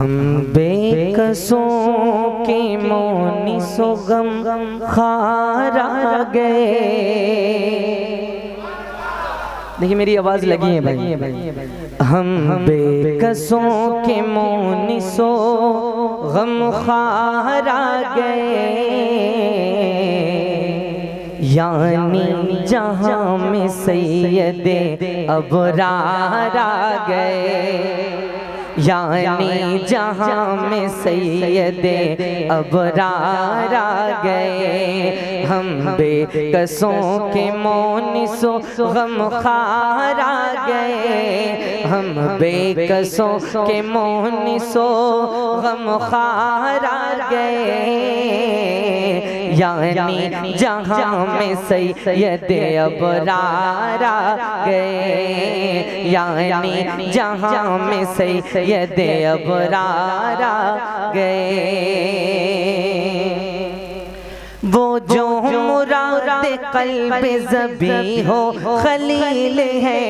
हम बेकसों के मौनी सुगम खारा गए। देखिए मेरी आवाज लगी है भाई। हम बेकसों के मौनी सो गम खारा गए, यानी जहां में सैयदे अबरार आ गए, यानी जहां में सैयदे अबरार आ गए। हम बेकसों के मोनिसो गम खार आ गए, हम बेकसों के मोनिसो गम खार आ गए, यानी जहां में सैयदे अबरार आ गए, यानी जहां में सैयदे अबरार आ गए। वो जो मुराद क़ल्ब ज़बी हो खलील है,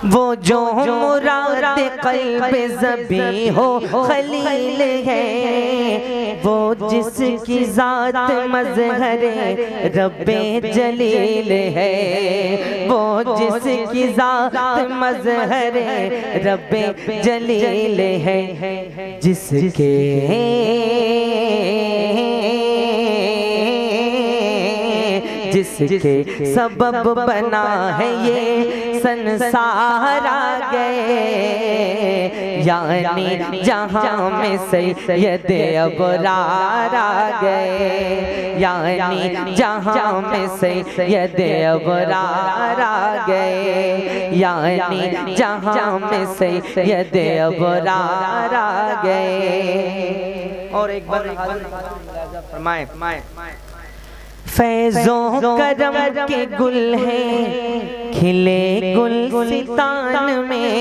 वो जो मुराद क़ल्ब ज़बी हो खलील है, वो जिसकी ज़ात मज़हरे रब्बे जलील है, वो जिसकी ज़ात मज़हरे रब्बे जलील है, जिसके जिसके सबब बना है ये संसार आ गए, यानी जहां में सैयदे अबरार आ गए, यानी जहां में सैयदे अबरार आ गए, यानी जहां में सैयदे अबरार आ गए। और एक बार फरमाए, फैज़ों करम के गुल हैं खिले गुलसितान में,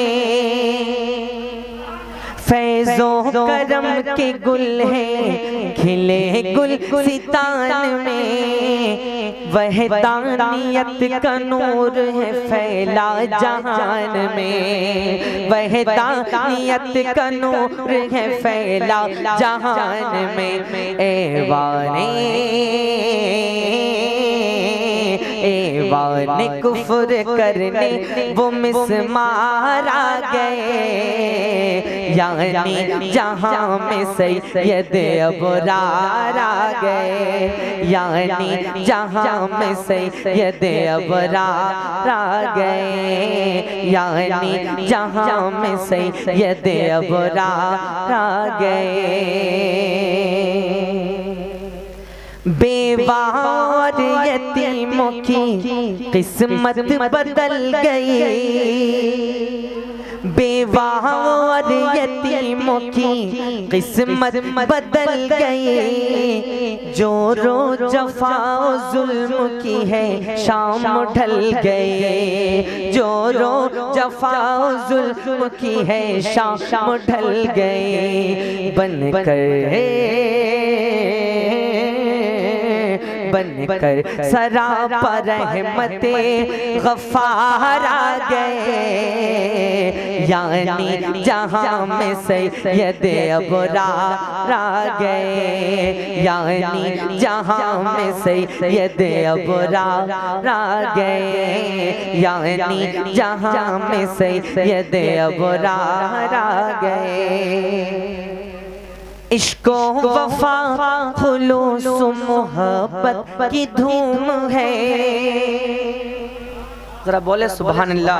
फैज़ों करम के गुल हैं खिले गुलसितान में, वहदानियत का नूर है फैला जहान में, वहदानियत का नूर है फैला जहान में। ऐवाने कुफ्र करने वो मिस्मार आ गए, यानी जहां में सैयदे अबरार आ गए, यानी जहां में सैयदे अबरार आ गए, यानी जहां में सैयदे अबरार आ गए। बेवा और यतीमों की किस्मत बदल गई, बेवा और यतीमों की किस्मत बदल गई, जो रो जफा जुल्म की है शाम ढल गए, जो रो जफा जुल्म की है शाम ढल गए। बनकर सरापा रहमते गफ्फार आ गए, यानी जहां में सैयदे अबरार आ गए, यानी जहां में सैयदे अबरार आ गए, यानी जहां में सैयदे अबरार आ गए। इश्को वफा खुलूस मोहब्बत की धूम है, जरा बोले सुभान अल्लाह,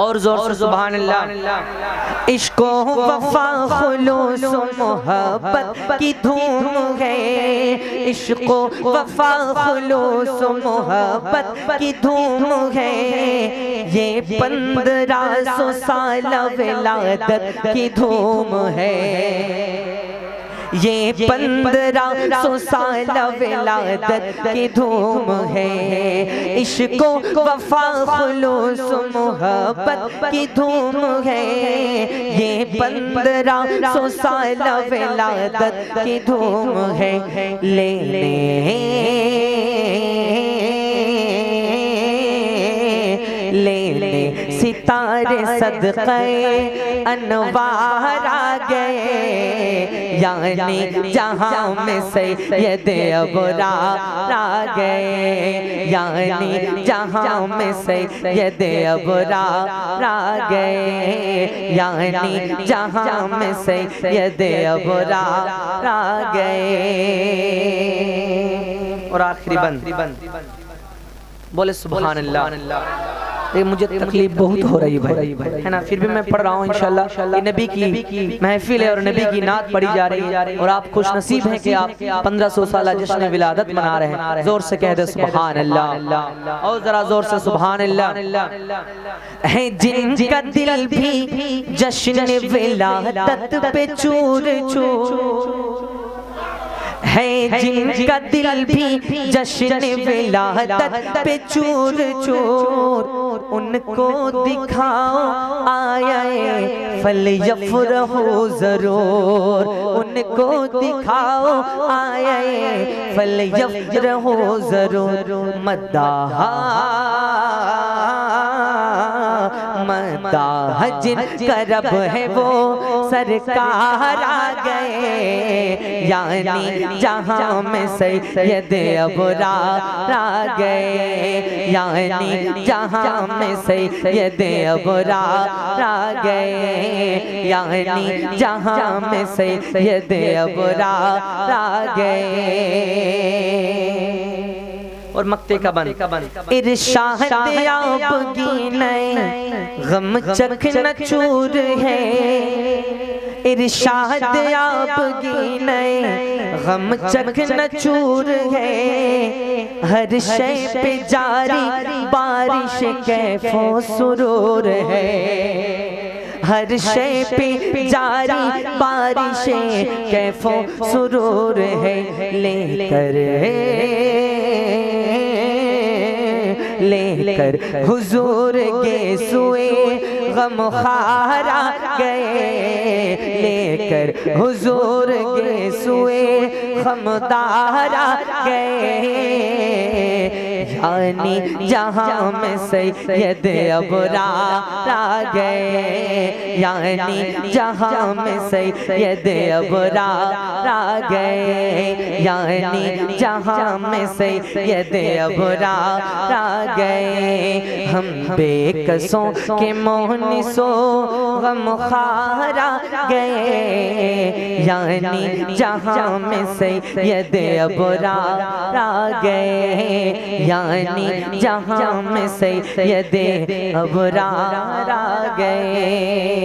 और जोर से सुभान अल्लाह। इश्को वफा खुलूस मोहब्बत की धूम है, इश्को वफा खुलूस मोहब्बत की धूम है, ये 1500 साल विलादत की धूम है, ये 1500 साल विलादत की धूम है। इश्को वफा खुलूस मोहब्बत की धूम है, ये 1500 साल विलादत की धूम है। लेने सितारे सदक़े अनवार आ गए, यानी जहां में सैयद अबरार आ गए, यानी जहां में सैयद अबरार आ गए, यानी जहां में सैयद अबरार आ गए। और आखिरी बंद बोले सुभान अल्लाह। ये मुझे तकलीफ बहुत हो रही भाई, है ना, फिर भी मैं पढ़ रहा हूँ इंशाल्लाह। ये नबी की महफिल है और नबी की नात पढ़ी जा रही है और आप खुश नसीब हैं कि आप 1500 साल जश्न विलादत मना रहे हैं। जोर से कह दे सुभान अल्लाह, और जरा जोर से सुभान अल्लाह। है जिनका दिल भी जश्न विलादत पे चूर चूर, है जिनका दिल भी जश्न विलादत पे चूर चूर, उनको दिखाओ आया फल यफरहु जरूर, उनको दिखाओ आया फल यफरहु जरूर। मदाहा मदाह जिनका रब है वो सरकार आ गए, यानी जहां में सैयद अबरार आ गए, यानी जहां में सैयद अबरार आ गए, यानी जहां में सैयद अबरार आ गए। और मक्ते का बंद इरशाद आपकी नए गम चखन चूर है, इरशाद आपकी नए गम चखन चूर है, हर शय पे जारी बारिश कैफो सुरूर है, हर शय पे जारी बारिश कैफो सुरूर है। लेकर हुजूर के सुए गमखार आ गए, लेकर हुजूर के सुए गमदार आ गए, यानी जहां में सैयद अबरार आ गए, यानी जहां में सैयद अबरार आ गए, यानी जहां में सैयद अबरार आ गए। हम बेकसों के मोहनिसो गमखार आ गए, यानी जहां में सैयद अबरार आ गए, यानी जहां में सैयद अबरार आ गए।